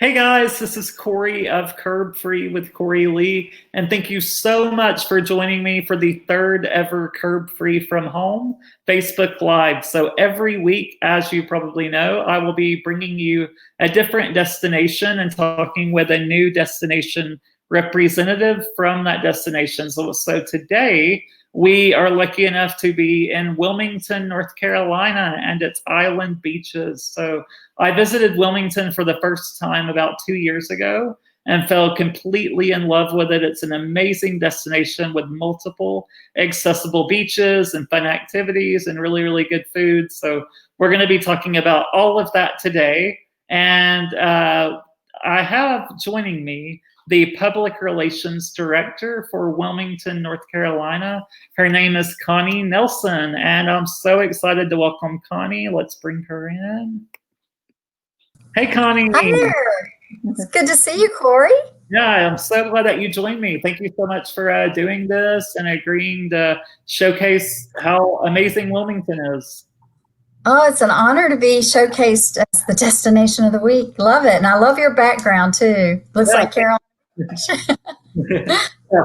Hey guys, this is Corey of Curb Free with Corey Lee, and thank you so much for joining me for the third ever Curb Free from Home Facebook Live. So every week, as you probably know, I will be bringing you a different destination and talking with a new destination representative from that destination. So today, we are lucky enough to be in Wilmington, North Carolina, and its island beaches. So I visited Wilmington for the first time about 2 years ago and fell completely in love with it. It's an amazing destination with multiple accessible beaches and fun activities and really, really good food. So we're going to be talking about all of that today. And I have joining me the Public Relations Director for Wilmington, North Carolina. Her name is Connie Nelson, and I'm so excited to welcome Connie. Let's bring her in. Hey, Connie. Hi there. It's good to see you, Corey. Yeah, I'm so glad that you joined me. Thank you so much for doing this and agreeing to showcase how amazing Wilmington is. Oh, it's an honor to be showcased as the destination of the week. Love it. And I love your background too. Looks like Carolina. Yeah,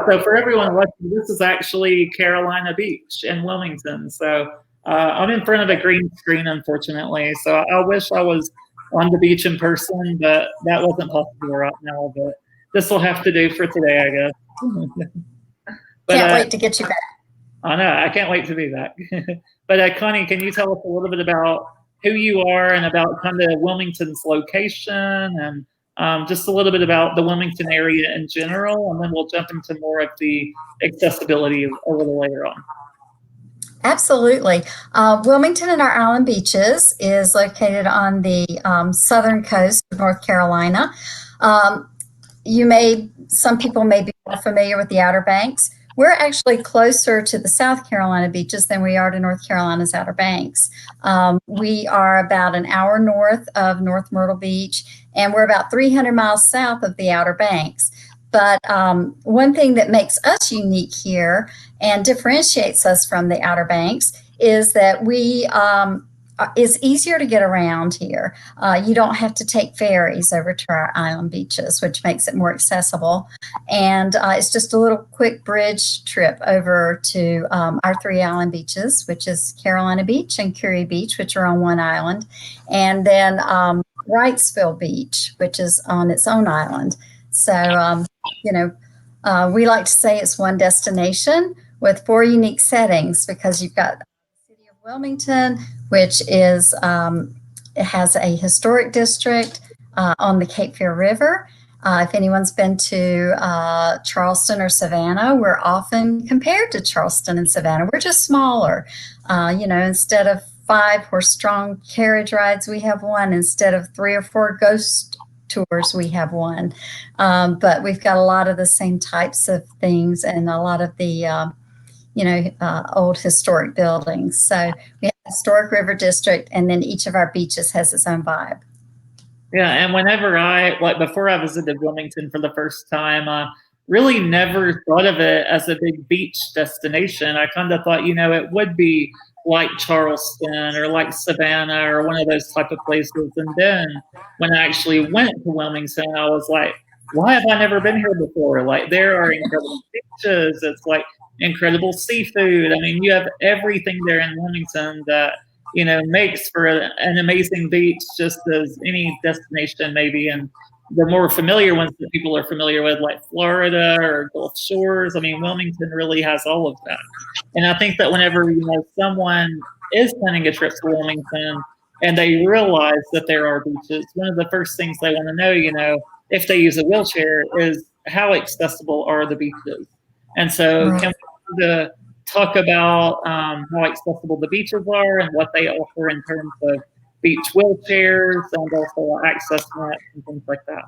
so for everyone watching, this is actually Carolina Beach in Wilmington. So I'm in front of a green screen, unfortunately. So I wish I was on the beach in person, but that wasn't possible right now. But this will have to do for today, I guess. But, can't wait to get you back. I know, I can't wait to be back. But Connie, can you tell us a little bit about who you are and about kind of Wilmington's location and just a little bit about the Wilmington area in general, and then we'll jump into more of the accessibility a little later on. Absolutely. Wilmington and our island beaches is located on the southern coast of North Carolina. Some people may be more familiar with the Outer Banks. We're actually closer to the South Carolina beaches than we are to North Carolina's Outer Banks. We are about an hour north of North Myrtle Beach, and we're about 300 miles south of the Outer Banks. But one thing that makes us unique here and differentiates us from the Outer Banks is that it's easier to get around here. You don't have to take ferries over to our island beaches, which makes it more accessible. And it's just a little quick bridge trip over to our three island beaches, which is Carolina Beach and Curie Beach, which are on one island, and then Wrightsville Beach, which is on its own island. So, we like to say it's one destination with four unique settings, because you've got the city of Wilmington, which is it has a historic district on the Cape Fear River. If anyone's been to Charleston or Savannah, we're often compared to Charleston and Savannah. We're just smaller. Instead of 5 horse-strong carriage rides, we have one. Instead of 3 or 4 ghost tours, we have one. But we've got a lot of the same types of things and a lot of the old historic buildings. So we have a historic river district, and then each of our beaches has its own vibe. Yeah, and before I visited Wilmington for the first time, really never thought of it as a big beach destination. I kind of thought, it would be like Charleston or like Savannah or one of those type of places. And then when I actually went to Wilmington, I was like, why have I never been here before? Like, there are incredible beaches. It's like incredible seafood. I mean, you have everything there in Wilmington that makes for an amazing beach, just as any destination maybe. And the more familiar ones that people are familiar with, like Florida or Gulf Shores, I mean, Wilmington really has all of that. And I think that whenever someone is planning a trip to Wilmington and they realize that there are beaches, one of the first things they want to know, if they use a wheelchair, is how accessible are the beaches. And so can we talk about how accessible the beaches are and what they offer in terms of beach wheelchairs and also access nets and things like that?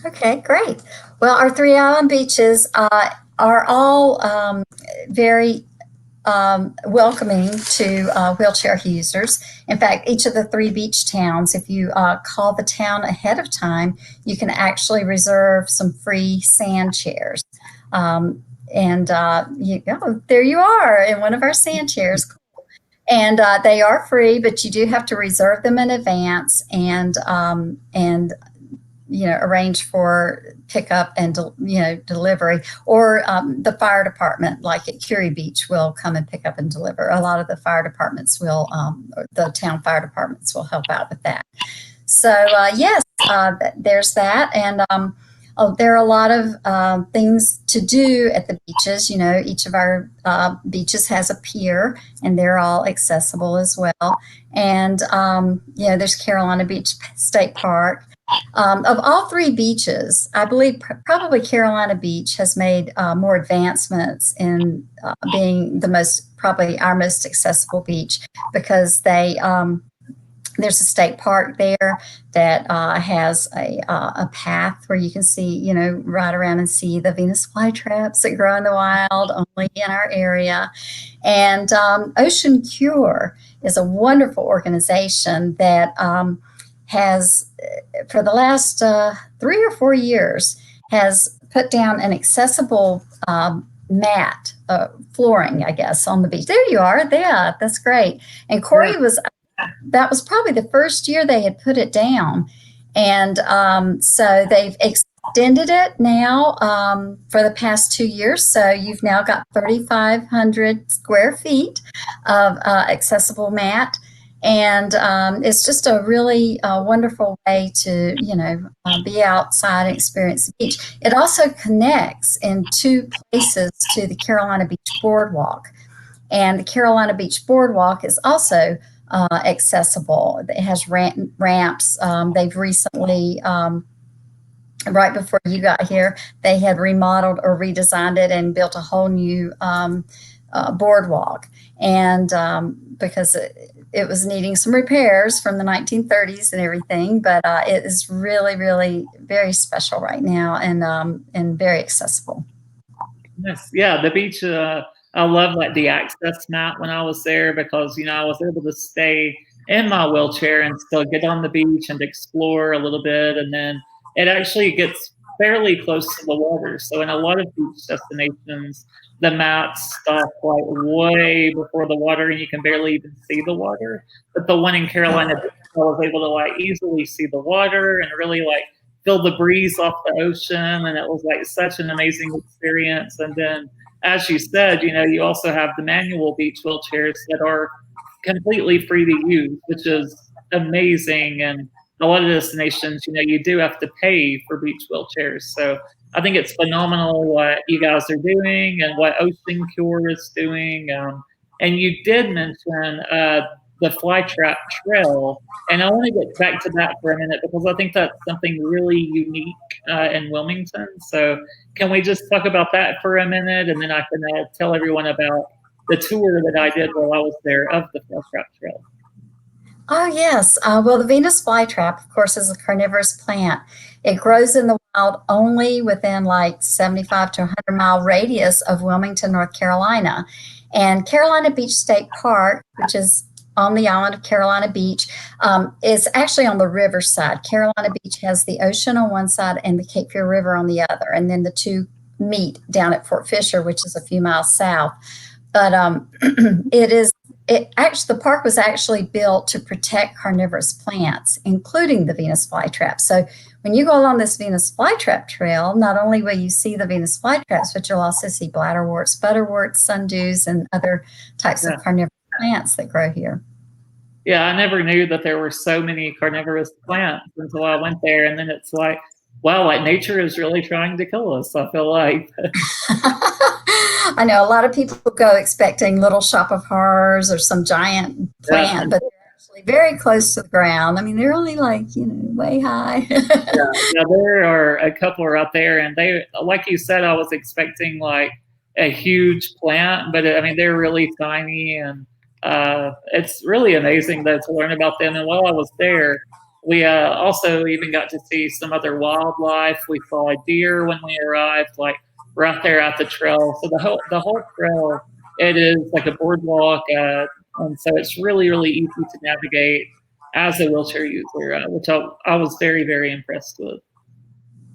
Okay, great. Well, our three island beaches are all very welcoming to wheelchair users. In fact, each of the 3 beach towns, if you call the town ahead of time, you can actually reserve some free sand chairs. There you are in one of our sand chairs. And they are free, but you do have to reserve them in advance. And arrange for pickup and delivery, or the fire department, like at Curie Beach, will come and pick up and deliver. A lot of the fire departments will, the town fire departments will help out with that. So yes, there's that, and there are a lot of things to do at the beaches. Each of our beaches has a pier, and they're all accessible as well. And there's Carolina Beach State Park. Of all three beaches, I believe probably Carolina Beach has made more advancements in being probably our most accessible beach, because there's a state park there that has a path where you can see, ride around and see the Venus flytraps that grow in the wild, only in our area. And Ocean Cure is a wonderful organization that has, for the last 3 or 4 years, has put down an accessible mat, flooring, I guess, on the beach. There you are. Yeah, that's great. And Corey that was probably the first year they had put it down. And so they've extended it now for the past 2 years. So you've now got 3,500 square feet of accessible mat. And it's just a really wonderful way to, be outside and experience the beach. It also connects in 2 places to the Carolina Beach Boardwalk. And the Carolina Beach Boardwalk is also accessible. It has ramps. They've recently, right before you got here, they had remodeled or redesigned it and built a whole new boardwalk. And because it was needing some repairs from the 1930s and everything, but it is really, really very special right now, and very accessible. Yes, yeah, the beach. I love the access mat when I was there, because I was able to stay in my wheelchair and still get on the beach and explore a little bit, and then it actually gets fairly close to the water. So in a lot of beach destinations, the mats stop way before the water, and you can barely even see the water. But the one in Carolina, I was able to easily see the water and really feel the breeze off the ocean, and it was such an amazing experience. And then, as you said, you also have the manual beach wheelchairs that are completely free to use, which is amazing. And a lot of destinations, you do have to pay for beach wheelchairs. So I think it's phenomenal what you guys are doing and what Ocean Cure is doing. And you did mention the Flytrap Trail, and I want to get back to that for a minute, because I think that's something really unique in Wilmington. So can we just talk about that for a minute, and then I can tell everyone about the tour that I did while I was there of the Flytrap Trail. Oh, yes. Well, the Venus flytrap, of course, is a carnivorous plant. It grows in the wild only within 75 to 100-mile radius of Wilmington, North Carolina. And Carolina Beach State Park, which is on the island of Carolina Beach, is actually on the river side. Carolina Beach has the ocean on one side and the Cape Fear River on the other. And then the two meet down at Fort Fisher, which is a few miles south. But the park was actually built to protect carnivorous plants, including the Venus flytrap. So when you go along this Venus flytrap trail, not only will you see the Venus flytraps, but you'll also see bladderworts, butterworts, sundews, and other types of carnivorous plants that grow here. Yeah, I never knew that there were so many carnivorous plants until I went there, and then it's wow, nature is really trying to kill us, I feel like. I know a lot of people go expecting Little Shop of Horrors or some giant plant, but they're actually very close to the ground. I mean, they're only way high. yeah, there are a couple right there, and they, like you said, I was expecting a huge plant, but they're really tiny, and it's really amazing to learn about them. And while I was there, we also even got to see some other wildlife. We saw a deer when we arrived, right there at the trail. So the whole trail, it is like a boardwalk, and so it's really, really easy to navigate as a wheelchair user, which I was very, very impressed with.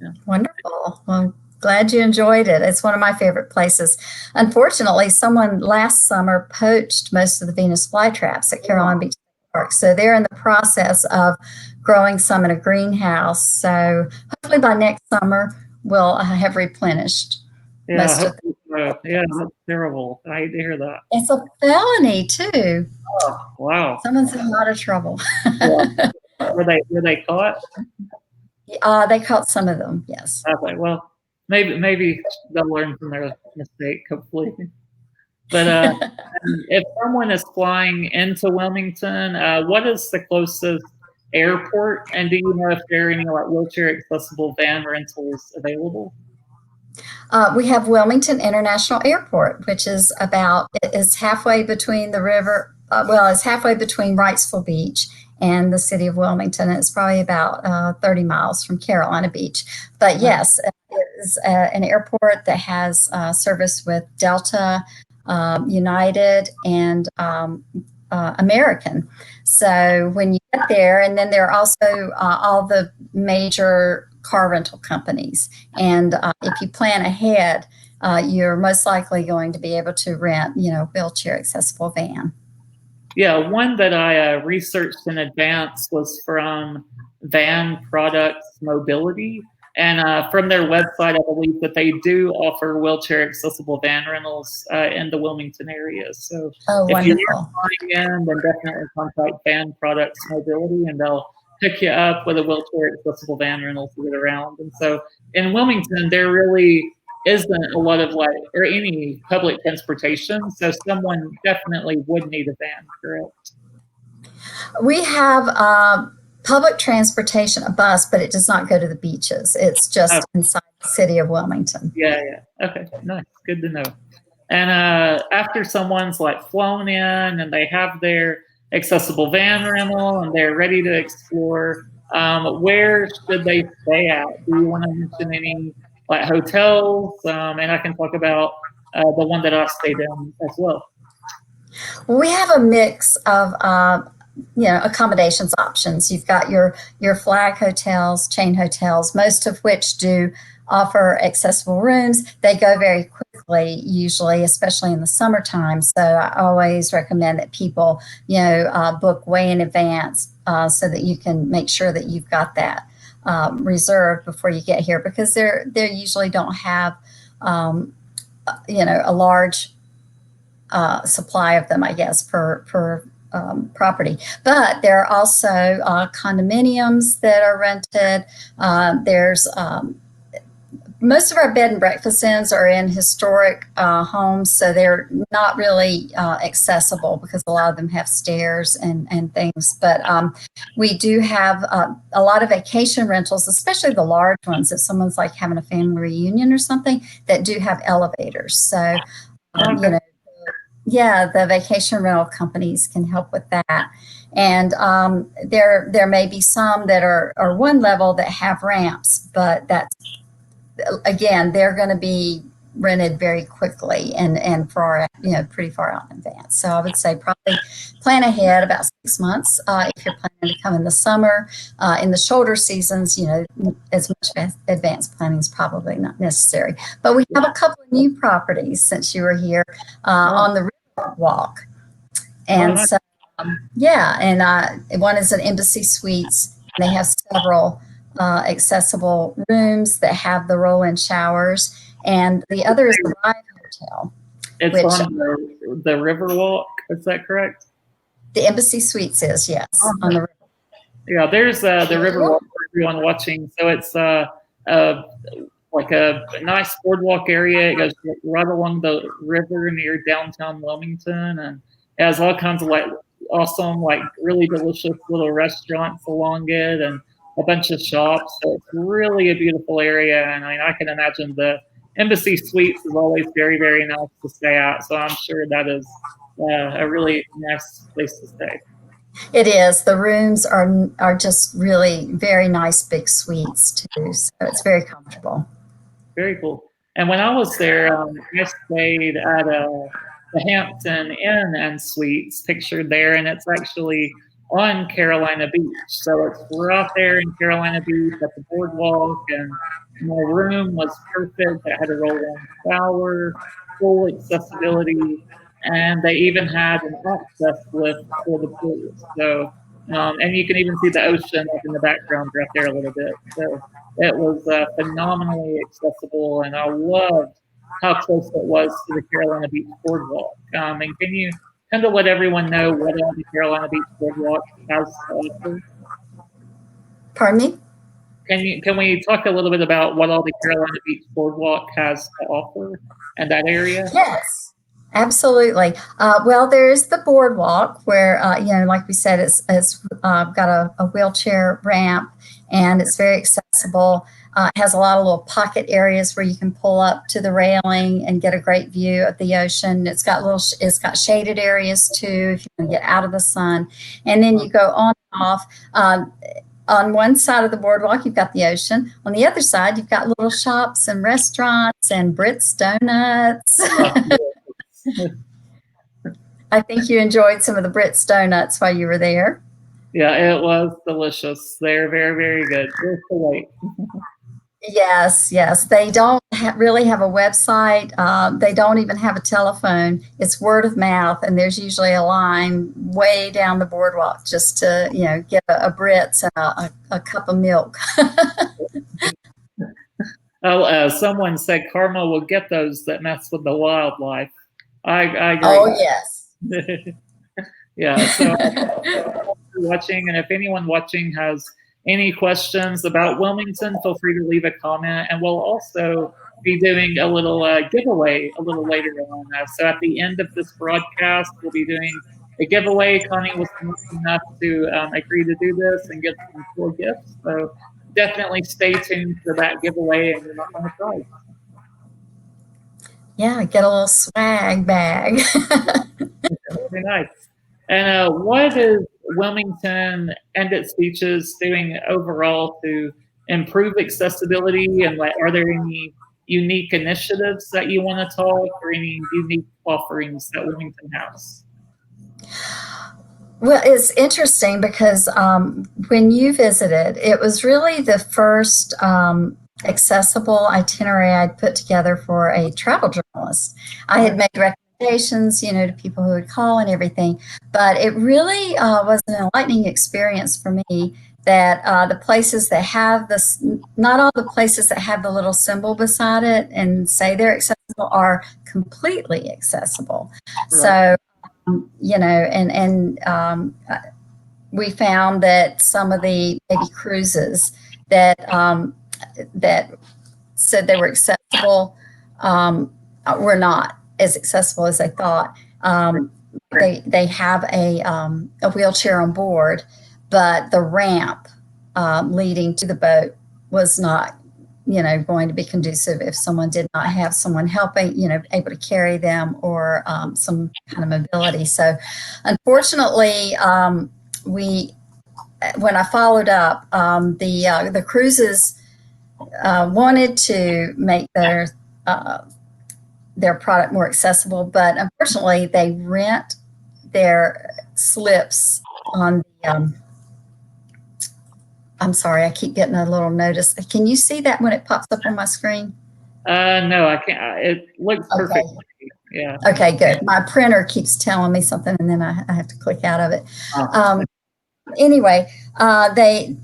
Yeah. Wonderful. Well, glad you enjoyed it. It's one of my favorite places. Unfortunately, someone last summer poached most of the Venus flytraps at Carolina Beach Park. So they're in the process of growing some in a greenhouse. So hopefully by next summer, we'll have replenished most of them. Yeah, that's terrible. I hate to hear that. It's a felony too. Oh, wow. Someone's in a lot of trouble. Yeah. Were they caught? They caught some of them, yes. Okay, well, maybe they'll learn from their mistake, hopefully. But if someone is flying into Wilmington, what is the closest airport? And do you know if there are any like wheelchair accessible van rentals available? We have Wilmington International Airport, which is it's halfway between the river. It's halfway between Wrightsville Beach and the city of Wilmington. It's probably about 30 miles from Carolina Beach. But yes, it is an airport that has service with Delta, United, and American. So when you get there, and then there are also all the major car rental companies. And if you plan ahead, you're most likely going to be able to rent, wheelchair accessible van. Yeah, one that I researched in advance was from Van Products Mobility. And from their website, I believe that they do offer wheelchair accessible van rentals in the Wilmington area. So if you're flying in, then definitely contact Van Products Mobility, and they'll pick you up with a wheelchair accessible van rental to get around. And so in Wilmington, there really isn't a lot of or any public transportation. So someone definitely would need a van, correct? We have public transportation, a bus, but it does not go to the beaches. It's just inside the city of Wilmington. Yeah. Okay, nice. Good to know. And after someone's flown in and they have their accessible van rental and they're ready to explore, where should they stay at? Do you want to mention any hotels? And I can talk about the one that I stayed in as well. Well, we have a mix of accommodations options. You've got your flag hotels, chain hotels, most of which do offer accessible rooms. They go very quickly, usually, especially in the summertime. So I always recommend that people, book way in advance so that you can make sure that you've got that reserved before you get here, because they usually don't have, a large supply of them, I guess, per property. But there are also condominiums that are rented. There's most of our bed and breakfast inns are in historic homes, so they're not really accessible because a lot of them have stairs and things. But we do have a lot of vacation rentals, especially the large ones, if someone's having a family reunion or something, that do have elevators. So, the vacation rental companies can help with that. And there may be some that are one level that have ramps, but that's, again, they're going to be rented very quickly and pretty far out in advance. So I would say probably plan ahead about 6 months if you're planning to come in the summer. In the shoulder seasons, as much advanced planning is probably not necessary. But we have a couple of new properties since you were here on the River Walk. And so, and one is an Embassy Suites. They have several accessible rooms that have the roll-in showers, and the other is the Live Hotel. It's on the Riverwalk, is that correct? The Embassy Suites is, yes, on the river. Yeah, there's the Riverwalk for everyone watching. So it's like a nice boardwalk area. It goes right along the river near downtown Wilmington, and it has all kinds of awesome, really delicious little restaurants along it, and a bunch of shops. So it's really a beautiful area, and I can imagine the Embassy Suites is always very, very nice to stay at. So I'm sure that is a really nice place to stay. It is. The rooms are just really very nice big suites too. So it's very comfortable. Very cool. And when I was there, I stayed at the Hampton Inn and Suites pictured there, and it's actually on Carolina Beach. So it's right there in Carolina Beach at the boardwalk, and my room was perfect. It had a roll-in shower, full accessibility, and they even had an access lift for the pool. So And you can even see the ocean up in the background right there a little bit. So it was phenomenally accessible, and I loved how close it was to the Carolina Beach Boardwalk. And can you kind of let everyone know what the Carolina Beach Boardwalk has to offer? Pardon me? Can we talk a little bit about what all the Carolina Beach Boardwalk has to offer in that area? Yes, absolutely. Well, there's the boardwalk where, like we said, it's got a wheelchair ramp and it's very accessible. It has a lot of little pocket areas where you can pull up to the railing and get a great view of the ocean. It's got shaded areas too if you want to get out of the sun. And then you go on and off. On one side of the boardwalk, you've got the ocean. On the other side, you've got little shops and restaurants and Brits Donuts. I think you enjoyed some of the Brits Donuts while you were there. Yeah, it was delicious. They're very, very good. Just to wait. Yes, yes. They don't really have a website. They don't even have a telephone. It's word of mouth, and there's usually a line way down the boardwalk just to, get a Brits and a cup of milk. Someone said Karma will get those that mess with the wildlife. I agree. Oh, yes. Yeah. So watching, and if anyone watching has any questions about Wilmington, feel free to leave a comment, and we'll also be doing a little giveaway a little later on. So at the end of this broadcast, we'll be doing a giveaway. Connie was nice enough to agree to do this and get some cool gifts. So definitely stay tuned for that giveaway, and you're not going to try. Yeah, get a little swag bag. Very nice. And what is Wilmington and its beaches doing overall to improve accessibility? And are there any unique initiatives that you want to talk, or any unique offerings that Wilmington has? Well, it's interesting because when you visited, it was really the first accessible itinerary I'd put together for a travel journalist. I had made recommendations, to people who would call and everything, but it really was an enlightening experience for me that the places that have this, not all the places that have the little symbol beside it and say they're accessible are completely accessible. Right. So, we found that some of the maybe cruises that that said they were accessible were not as accessible as they thought. They have a wheelchair on board, but the ramp leading to the boat was not, going to be conducive if someone did not have someone helping, able to carry them or some kind of mobility. So unfortunately, when I followed up, the cruises wanted to make their product more accessible, but unfortunately they rent their slips on the I'm sorry, I keep getting a little notice. Can you see that when it pops up on my screen? No, I can't. It looks perfect. Okay. Yeah. Okay, good. My printer keeps telling me something, and then I have to click out of it. Anyway, they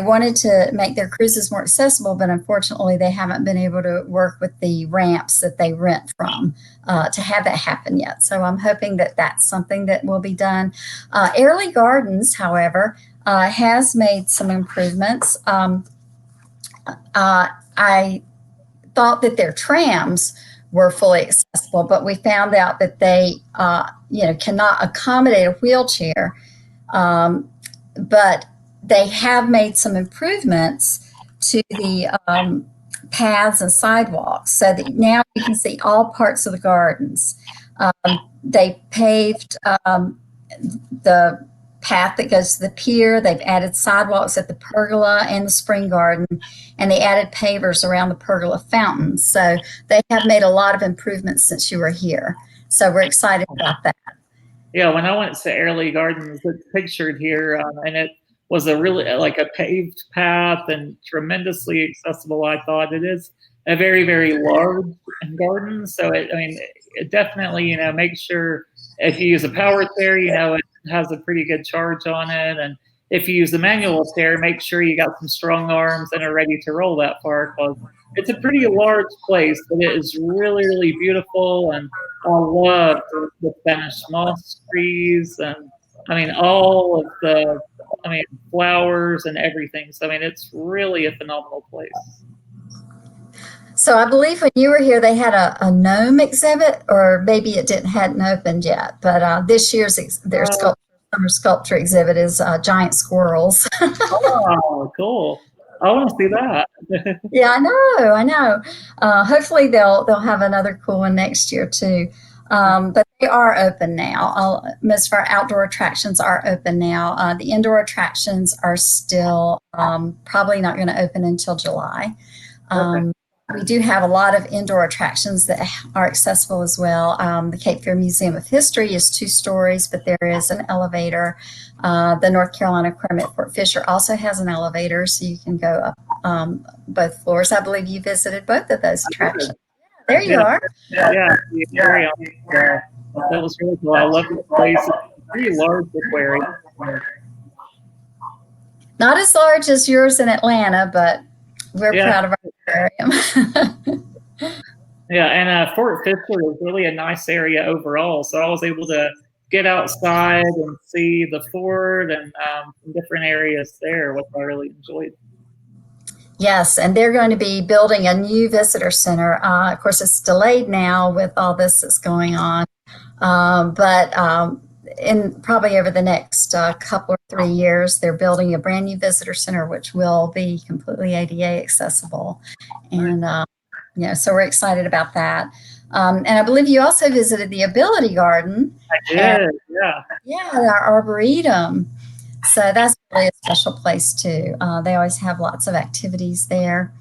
wanted to make their cruises more accessible, but unfortunately they haven't been able to work with the ramps that they rent from to have that happen yet. So I'm hoping that that's something that will be done. Airlie Gardens, however, has made some improvements. I thought that their trams were fully accessible, but we found out that they, cannot accommodate a wheelchair. But they have made some improvements to the paths and sidewalks so that now you can see all parts of the gardens. They paved the path that goes to the pier. They've added sidewalks at the pergola and the spring garden, and they added pavers around the pergola fountain. So they have made a lot of improvements since you were here. So we're excited about that. Yeah, when I went to Airlie Gardens, it's pictured here, and it was a really like a paved path and tremendously accessible. I thought it is a very, very large garden, so it definitely make sure if you use a power chair, has a pretty good charge on it. And if you use the manual stair, make sure you got some strong arms and are ready to roll that far, because it's a pretty large place, but it is really, really beautiful. And I love the Spanish moss trees, and I mean, all of the, I mean, flowers and everything. So, I mean, it's really a phenomenal place. So I believe when you were here, they had a gnome exhibit, or maybe it hadn't opened yet. But this year's their summer sculpture exhibit is giant squirrels. Oh, cool! I want to see that. Yeah, I know. Hopefully they'll have another cool one next year too. But they are open now. Most of our outdoor attractions are open now. The indoor attractions are still probably not going to open until July. Okay. We do have a lot of indoor attractions that are accessible as well. The Cape Fear Museum of History is 2 stories, but there is an elevator. The North Carolina Aquarium at Fort Fisher also has an elevator, so you can go up both floors. I believe you visited both of those attractions. There you are. Yeah, the aquarium. That was really cool. I love this place. It's a pretty large aquarium. Not as large as yours in Atlanta, but we're proud of our aquarium. Yeah, and Fort Fisher is really a nice area overall. So I was able to get outside and see the fort and some different areas there, which I really enjoyed. Yes, and they're going to be building a new visitor center. Of course, it's delayed now with all this that's going on, but in probably over the next couple or 3 years, they're building a brand new visitor center, which will be completely ADA accessible. And so we're excited about that. And I believe you also visited the Ability Garden. I did, yeah. Yeah, our Arboretum. So that's really a special place too. They always have lots of activities there.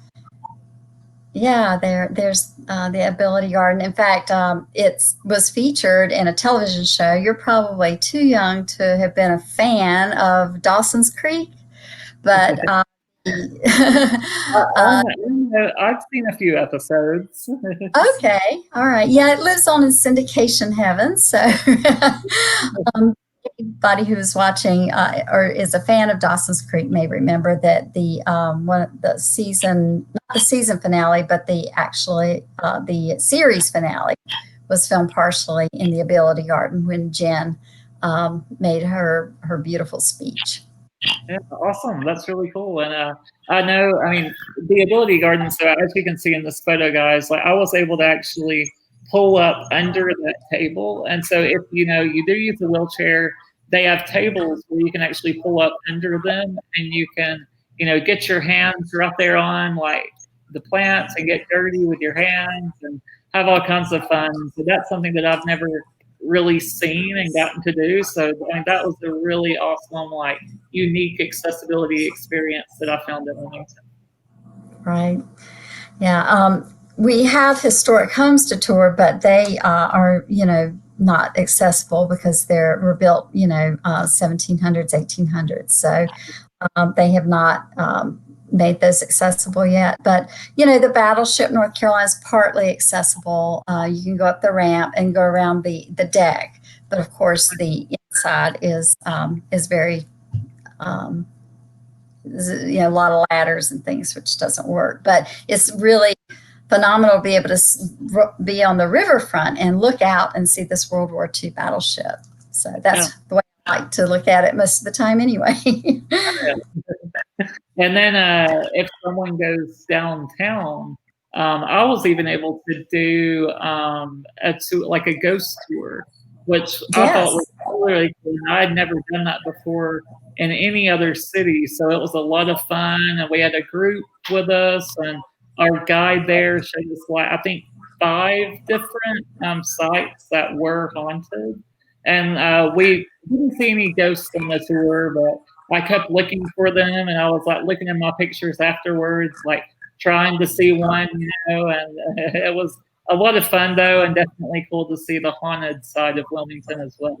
Yeah, there's the Ability Garden. In fact, it was featured in a television show. You're probably too young to have been a fan of Dawson's Creek, but I've seen a few episodes. Okay, all right. Yeah, it lives on in syndication heaven. So anybody who's watching or is a fan of Dawson's Creek may remember that the not the season finale, but the series finale was filmed partially in the Ability Garden when Jen made her beautiful speech. Yeah, awesome. That's really cool. And I know, I mean, the Ability Garden, so as you can see in this photo, guys, like I was able to actually pull up under that table. And so if, you do use a wheelchair, they have tables where you can actually pull up under them and you can, get your hands right there on like the plants and get dirty with your hands and have all kinds of fun. So that's something that I've never really seen and gotten to do. So I mean, that was a really awesome, like unique accessibility experience that I found in Wilmington. Right. Yeah. We have historic homes to tour, but they are, not accessible because were built, 1700s, 1800s. So they have not made those accessible yet. But, the Battleship North Carolina is partly accessible. You can go up the ramp and go around the deck. But of course, the inside is very, a lot of ladders and things, which doesn't work. But it's really phenomenal to be able to be on the riverfront and look out and see this World War II battleship. So that's the way I like to look at it most of the time anyway. And then if someone goes downtown, I was even able to do like a ghost tour, which I thought was really cool. I had never done that before in any other city. So it was a lot of fun. And we had a group with us, and our guide there showed us, I think, 5 different sites that were haunted. And we didn't see any ghosts on the tour, but I kept looking for them, and I was like looking at my pictures afterwards, like trying to see one, and it was a lot of fun though, and definitely cool to see the haunted side of Wilmington as well.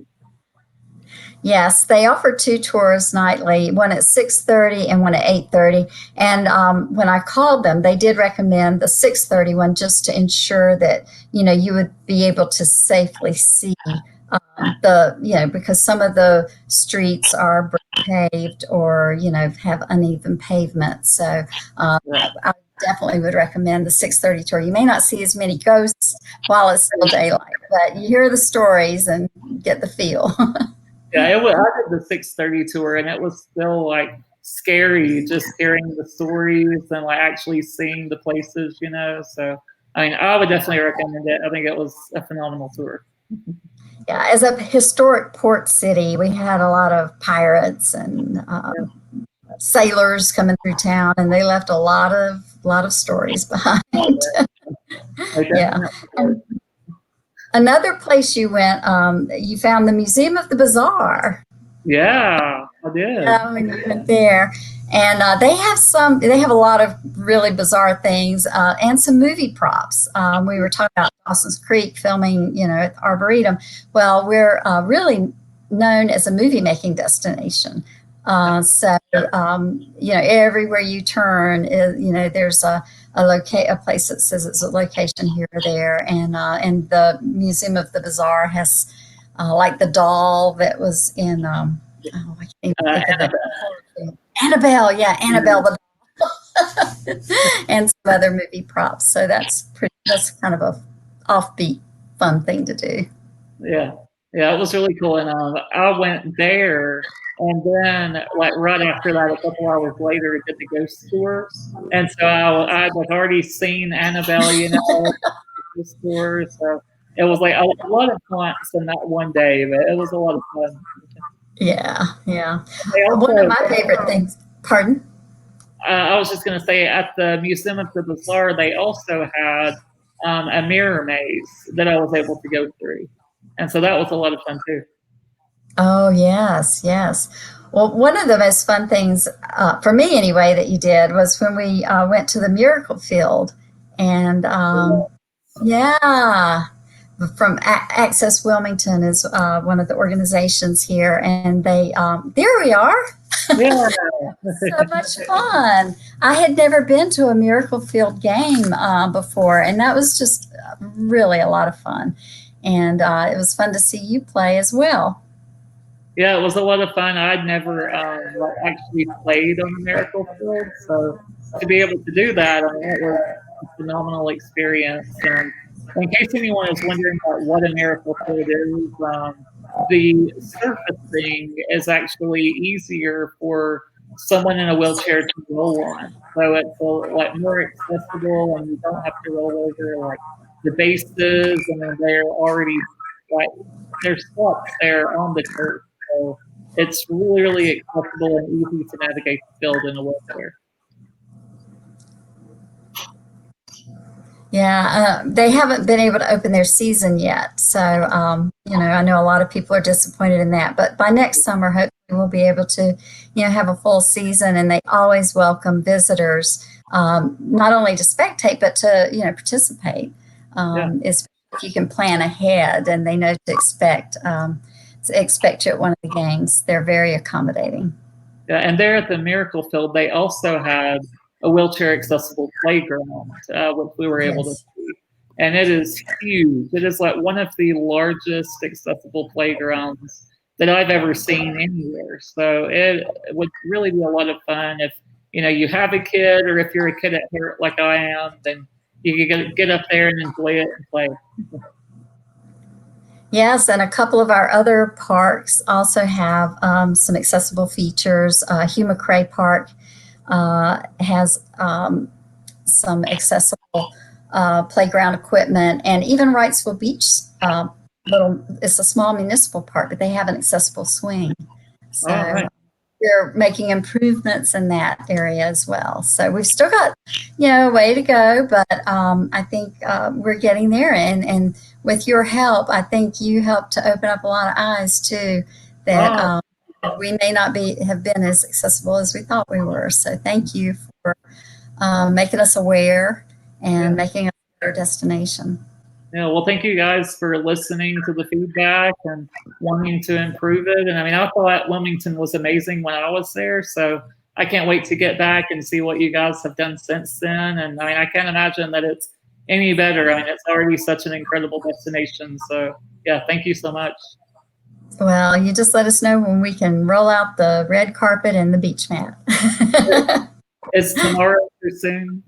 Yes, they offer 2 tours nightly, one at 6:30 and one at 8:30. And when I called them, they did recommend the 6:30 one just to ensure that, you would be able to safely see Because some of the streets are brick paved or have uneven pavement. So Right. I definitely would recommend the 6:30 tour. You may not see as many ghosts while it's still daylight, but you hear the stories and get the feel. Yeah, it was. I did the 6:30 tour, and it was still like scary just hearing the stories and like actually seeing the places. So I mean, I would definitely recommend it. I think it was a phenomenal tour. Yeah, as a historic port city, we had a lot of pirates and sailors coming through town, and they left a lot of stories behind. I Yeah. definitely And another place you went, you found the Museum of the Bazaar. Yeah, I did. When you went there, and they have a lot of really bizarre things and some movie props. We were talking about Dawson's Creek filming, at the Arboretum. Well, we're really known as a movie making destination. Everywhere you turn, there's a place that says it's a location here or there, and the Museum of the Bazaar has like the doll that was in. I can't even think of the Annabelle, yeah, Annabelle the doll, and some other movie props. So that's kind of a offbeat, fun thing to do. Yeah, yeah, it was really cool, and I went there, and then like right after that, a couple hours later, did the ghost tour, and so I'd like already seen Annabelle, ghost tour, so it was like a lot of haunts in that one day, but it was a lot of fun. Yeah, yeah. They One of also, my favorite things. Pardon? I was just going to say, at the Museum of the Bazaar, they also had a mirror maze that I was able to go through, and so that was a lot of fun too. Oh, yes, yes. Well, one of the most fun things, for me anyway, that you did was when we went to the Miracle Field. And yeah, from Access Wilmington is one of the organizations here. And there we are. Yeah. So much fun. I had never been to a Miracle Field game before, and that was just really a lot of fun. And it was fun to see you play as well. Yeah, it was a lot of fun. I'd never like actually played on the Miracle Field, so to be able to do that, I mean, it was a phenomenal experience. And in case anyone is wondering about what a Miracle Field is, the surfacing is actually easier for someone in a wheelchair to roll on. So it's like more accessible, and you don't have to roll over like the bases, and then they're already like there's steps there on the turf. So it's really, really accessible and easy to navigate the field in a wheelchair. Yeah, they haven't been able to open their season yet. So, I know a lot of people are disappointed in that. But by next summer, hopefully we'll be able to, have a full season. And they always welcome visitors, not only to spectate, but to, participate. Yeah. If you can plan ahead and they know to expect you at one of the games. They're very accommodating. Yeah, and there at the Miracle Field, they also had a wheelchair accessible playground, which we were able to Yes. see. And it is huge. It is like one of the largest accessible playgrounds that I've ever seen anywhere. So it would really be a lot of fun if you have a kid, or if you're a kid at heart like I am, then you can get up there and enjoy it and play. Yes, and a couple of our other parks also have some accessible features. Hugh McRae Park has some accessible playground equipment, and even Wrightsville Beach. It's a small municipal park, but they have an accessible swing. So Right. we're making improvements in that area as well. So we've still got, a way to go, but I think we're getting there. And with your help, I think you helped to open up a lot of eyes too, that we may not have been as accessible as we thought we were. So thank you for making us aware and making us a better destination. Yeah, well, thank you guys for listening to the feedback and wanting to improve it. And I mean, I thought Wilmington was amazing when I was there, so I can't wait to get back and see what you guys have done since then. And I mean, I can't imagine that it's any better. I mean, it's already such an incredible destination. So yeah, thank you so much. Well, you just let us know when we can roll out the red carpet and the beach mat. Is tomorrow too soon?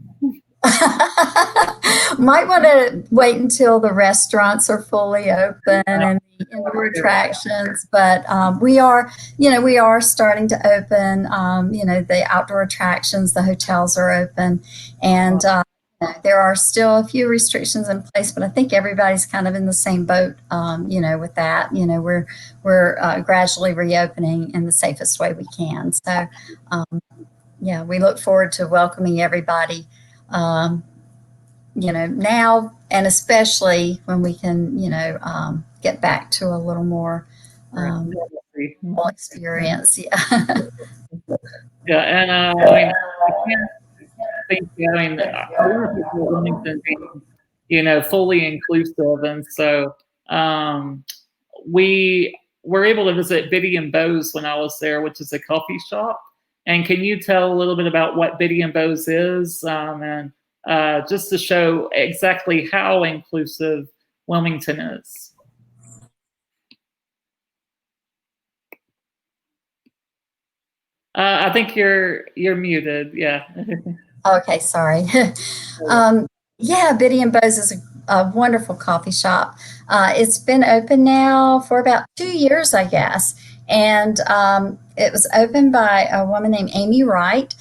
Might want to wait until the restaurants are fully open and the indoor attractions, but we are, we are starting to open. The outdoor attractions, the hotels are open, and there are still a few restrictions in place, but I think everybody's kind of in the same boat. With that, we're gradually reopening in the safest way we can. So, yeah, we look forward to welcoming everybody. Now, and especially when we can, get back to a little more experience. Yeah. Yeah, and I mean, I can't think. I mean, I want to think of Wilmington being, fully inclusive, and so we were able to visit Biddy and Bo's when I was there, which is a coffee shop. And can you tell a little bit about what Biddy and Bo's is, and just to show exactly how inclusive Wilmington is? I think you're muted. Yeah. Okay, sorry. Yeah, Biddy and Bo's is a wonderful coffee shop. It's been open now for about 2 years, I guess. And it was opened by a woman named Amy Wright.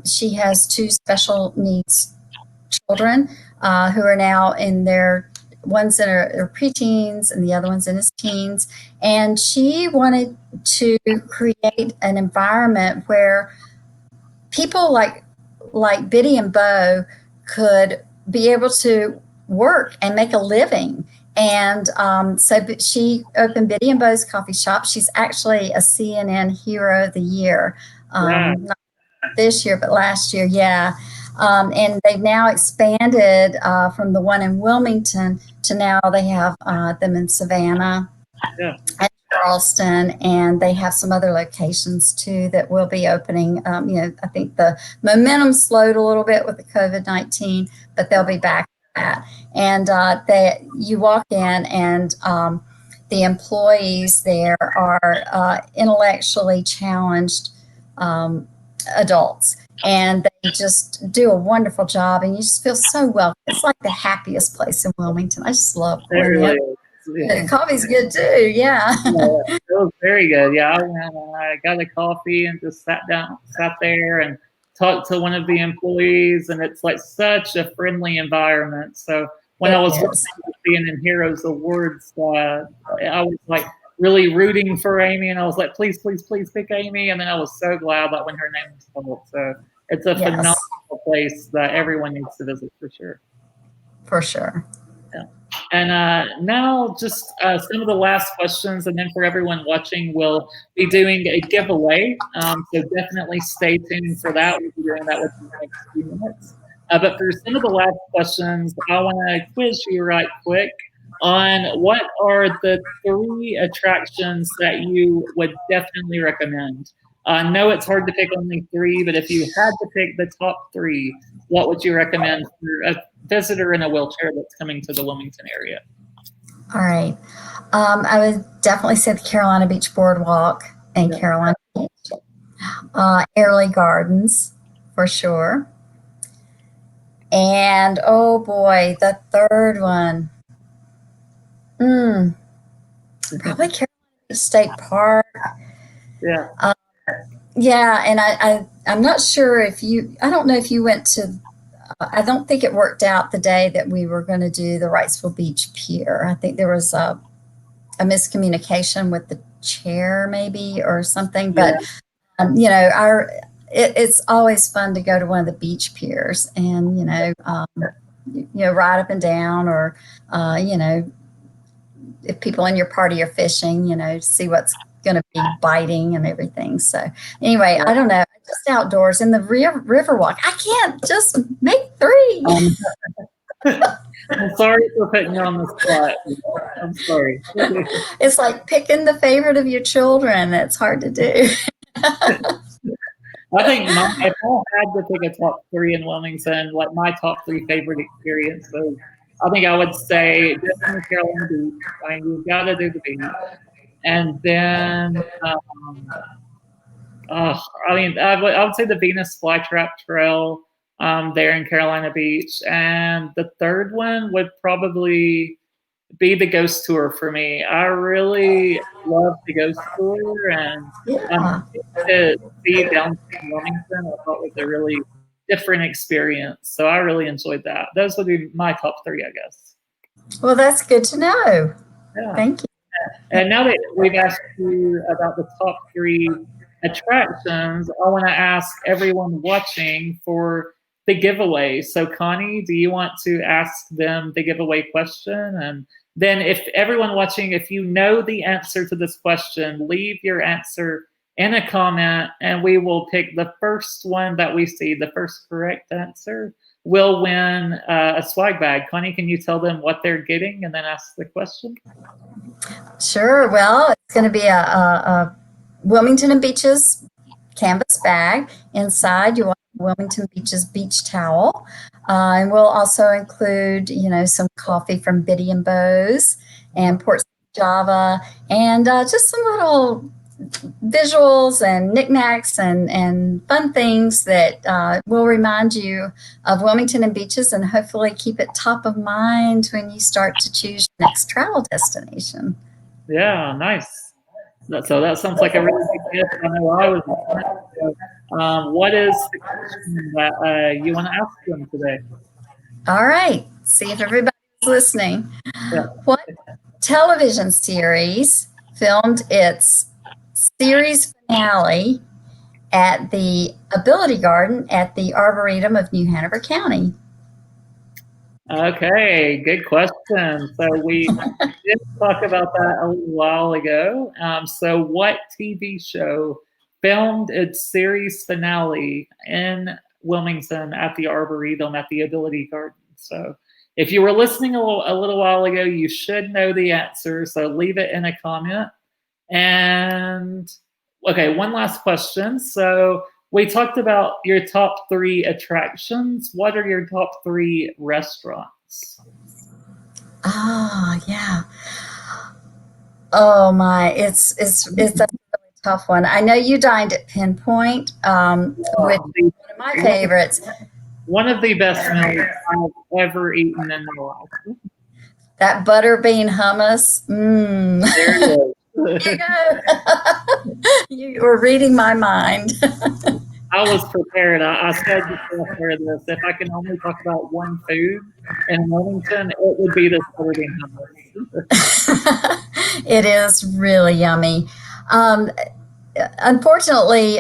She has 2 special needs children who are now in one's in her preteens and the other one's in his teens. And she wanted to create an environment where people like Biddy and Bo could be able to work and make a living. And so she opened Biddy and Bo's coffee shop. She's actually a CNN Hero of the Year. Not this year, but last year, yeah. And they've now expanded from the one in Wilmington to now they have them in Savannah and Charleston, and they have some other locations too that will be opening. I think the momentum slowed a little bit with the COVID-19, but they'll be back with that. And you walk in, and the employees there are intellectually challenged adults, and they just do a wonderful job, and you just feel so welcome. It's like the happiest place in Wilmington. I just love it. Yeah. Coffee's good too. Yeah. It was very good. Yeah, I got a coffee and just sat there and talked to one of the employees, and it's like such a friendly environment. So when I was being in Heroes Awards, I was like really rooting for Amy, and I was like, please, please, please pick Amy. And then I was so glad that when her name was called. So it's a phenomenal place that everyone needs to visit for sure. For sure. Yeah. And now just some of the last questions, and then for everyone watching, we'll be doing a giveaway. So definitely stay tuned for that. We'll be doing that within the next few minutes. But for some of the last questions, I want to quiz you right quick on what are the 3 attractions that you would definitely recommend. I know it's hard to pick only 3, but if you had to pick the top 3, what would you recommend for a visitor in a wheelchair that's coming to the Wilmington area? All right. I would definitely say the Carolina Beach Boardwalk and Carolina Beach. Airlie Gardens, for sure. And, oh boy, the 3rd one. Probably Carolina Beach State Park. Yeah. Yeah, and I'm not sure I don't know if you went to, I don't think it worked out the day that we were going to do the Wrightsville Beach Pier. I think there was a miscommunication with the chair maybe or something, but it's always fun to go to one of the beach piers and, ride up and down, or, if people in your party are fishing, see what's going to be biting and everything. So anyway, I don't know, just outdoors in the river walk. I can't just make 3. I'm sorry for putting you on the spot. I'm sorry. It's like picking the favorite of your children. It's hard to do. I think if I had to pick a top three in Wilmington, like my top three favorite experiences, I think I would say definitely Carolina Beach. I mean, you've got to do the beach, and then I mean, I would say the Venus Flytrap Trail there in Carolina Beach, and the third one would probably be the ghost tour for me. I really love the ghost tour, and Yeah. to see downtown Wilmington, I thought was a really different experience. So I really enjoyed that. Those would be my top three, I guess. Well, that's good to know. Yeah. Thank you. And now that we've asked you about the top three attractions, I want to ask everyone watching for the giveaway. So, Connie, do you want to ask them the giveaway question? And then, if everyone watching, if you know the answer to this question, leave your answer in a comment, and we will pick the first one that we see, the first correct answer will win a swag bag. Connie, can you tell them what they're getting and then ask the question? Sure. Well, it's going to be a Wilmington and Beaches canvas bag. Inside, you want Wilmington Beaches beach towel. And we'll also include, some coffee from Biddy and Bose and Port Java, and just some little visuals and knickknacks and fun things that will remind you of Wilmington and Beaches and hopefully keep it top of mind when you start to choose your next travel destination. Yeah, nice. So that sounds like a really good gift. I know I was. What is the question that you want to ask them today? All right. See if everybody's listening. Yeah. What television series filmed its series finale at the Ability Garden at the Arboretum of New Hanover County? Okay, good question. So we did talk about that a little while ago. So what TV show filmed its series finale in Wilmington at the Arboretum at the Ability Garden? So if you were listening a little while ago, you should know the answer. So leave it in a comment. And okay, one last question. So we talked about your top three attractions. What are your top three restaurants? Yeah. Oh my, it's a really tough one. I know you dined at Pinpoint, which is one of my favorites. One of the best meals I've ever eaten in my life. That butterbean hummus. There it is. There you go. You were reading my mind. I was prepared. I said before this, if I can only talk about one food in Wilmington, it would be this butterbean hummus. It is really yummy. Unfortunately,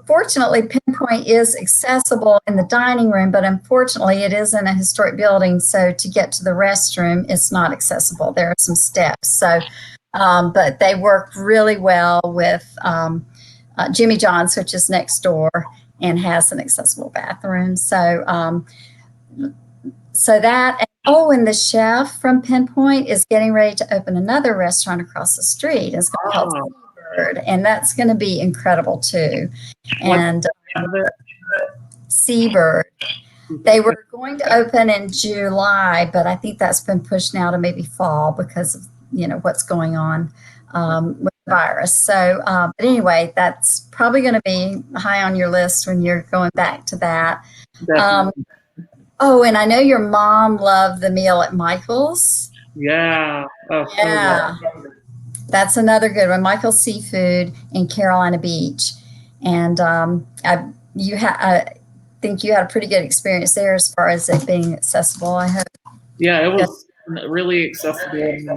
fortunately, Pinpoint is accessible in the dining room, but unfortunately, it is in a historic building. So to get to the restroom, it's not accessible. There are some steps. So, but they work really well with Jimmy John's, which is next door and has an accessible bathroom. So, that. And the chef from Pinpoint is getting ready to open another restaurant across the street. It's going to be called Seabird, and that's going to be incredible too. And Seabird, they were going to open in July, but I think that's been pushed now to maybe fall because of what's going on with the virus. So, but anyway, that's probably going to be high on your list when you're going back to that. And I know your mom loved the meal at Michael's. Yeah. Oh, yeah. So that's another good one. Michael's Seafood in Carolina Beach. And I think you had a pretty good experience there as far as it being accessible, I hope. Yeah, it was really accessible and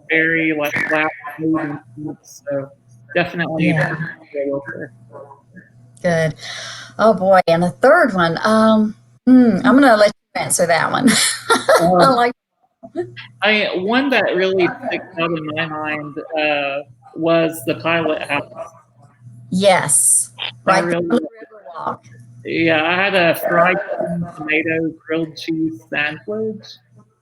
very flat moving. So definitely. Yeah. Good. Oh boy. And the third one, I'm going to let you answer that one. One that really sticks out in my mind was the Pilot House. Yes, right really, on the Riverwalk. Yeah, I had a fried tomato grilled cheese sandwich,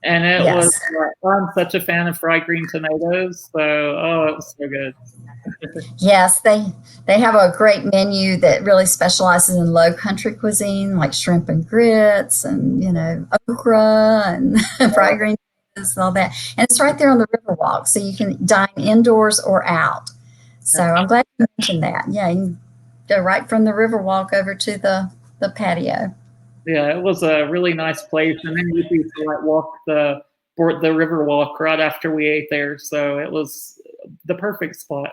And it was, Yes. I'm such a fan of fried green tomatoes. So, oh, it was so good. Yes, they have a great menu that really specializes in low country cuisine, like shrimp and grits, and okra and fried green tomatoes and all that. And it's right there on the Riverwalk, so you can dine indoors or out. So I'm glad you mentioned that. Yeah, you can go right from the Riverwalk over to the patio. Yeah, it was a really nice place. And then we used to like walk the river walk right after we ate there. So it was the perfect spot.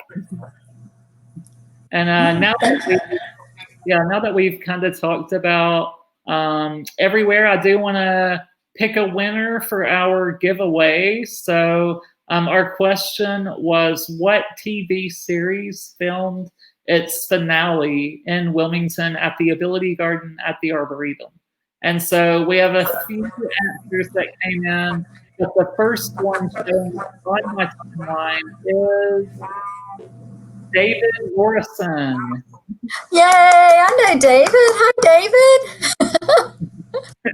And now that we've kind of talked about everywhere, I do want to pick a winner for our giveaway. So our question was, what TV series filmed its finale in Wilmington at the Ability Garden at the Arboretum? And so we have a few answers that came in, but the first one showing on my timeline is David Morrison. Yay! I know David. Hi, David.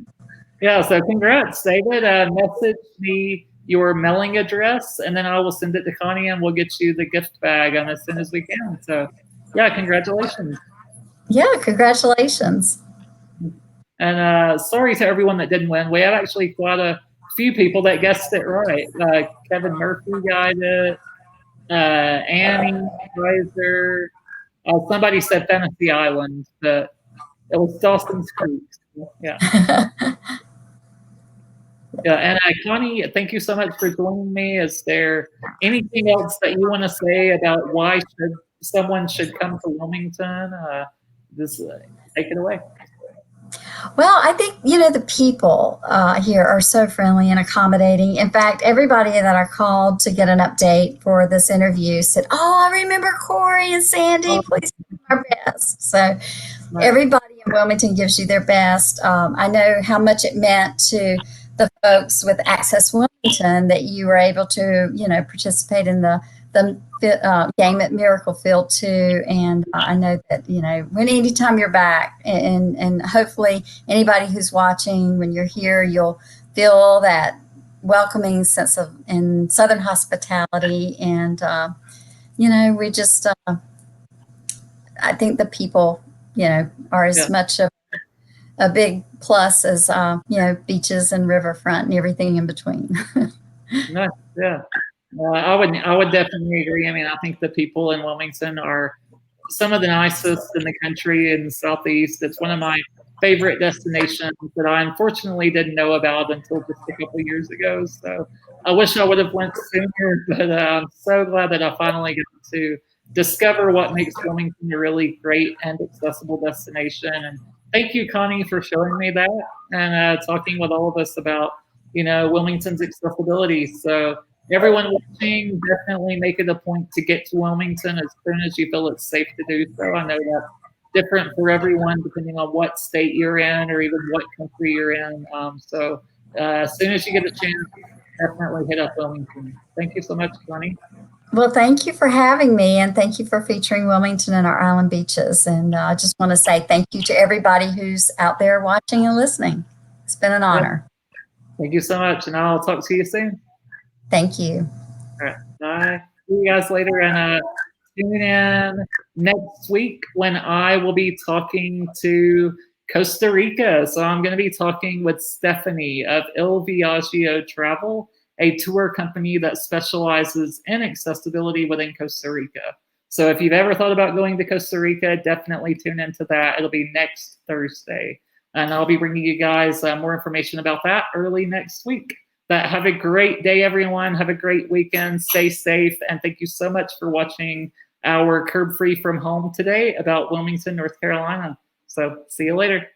Yeah, so congrats, David. Message me your mailing address, and then I will send it to Connie, and we'll get you the gift bag as soon as we can. So, yeah, congratulations. Yeah, congratulations. And sorry to everyone that didn't win. We had actually quite a few people that guessed it right. Kevin Murphy got it. Annie Kaiser. Somebody said Fantasy Island, but it was Dawson's Creek. Yeah. Yeah, and Connie, thank you so much for joining me. Is there anything else that you want to say about why someone should come to Wilmington? Just take it away. Well, I think, the people here are so friendly and accommodating. In fact, everybody that I called to get an update for this interview said, "Oh, I remember Corey and Sandy. Please do our best." So everybody in Wilmington gives you their best. I know how much it meant to the folks with Access Wilmington that you were able to, participate in the game at Miracle Field too. And I know that, when anytime you're back, and hopefully anybody who's watching, when you're here, you'll feel that welcoming sense of in Southern hospitality. And, we just, I think the people, are as much of a big plus as, beaches and riverfront and everything in between. Nice, yeah. I would definitely agree. I mean, I think the people in Wilmington are some of the nicest in the country in the Southeast. It's one of my favorite destinations that I unfortunately didn't know about until just a couple of years ago. So I wish I would have went sooner, but I'm so glad that I finally got to discover what makes Wilmington a really great and accessible destination. And thank you, Connie, for showing me that and talking with all of us about, Wilmington's accessibility. So everyone watching, definitely make it a point to get to Wilmington as soon as you feel it's safe to do so. I know that's different for everyone depending on what state you're in or even what country you're in. So as soon as you get a chance, definitely hit up Wilmington. Thank you so much, Connie. Well, thank you for having me, and thank you for featuring Wilmington and our island beaches. And I just want to say thank you to everybody who's out there watching and listening. It's been an honor. Thank you so much, and I'll talk to you soon. Thank you. All right, bye. See you guys later, and tune in next week when I will be talking to Costa Rica. So I'm going to be talking with Stephanie of Il Viaggio Travel, a tour company that specializes in accessibility within Costa Rica. So if you've ever thought about going to Costa Rica, definitely tune into that. It'll be next Thursday. And I'll be bringing you guys more information about that early next week. But have a great day, everyone. Have a great weekend. Stay safe. And thank you so much for watching our Curb Free from Home today about Wilmington, North Carolina. So see you later.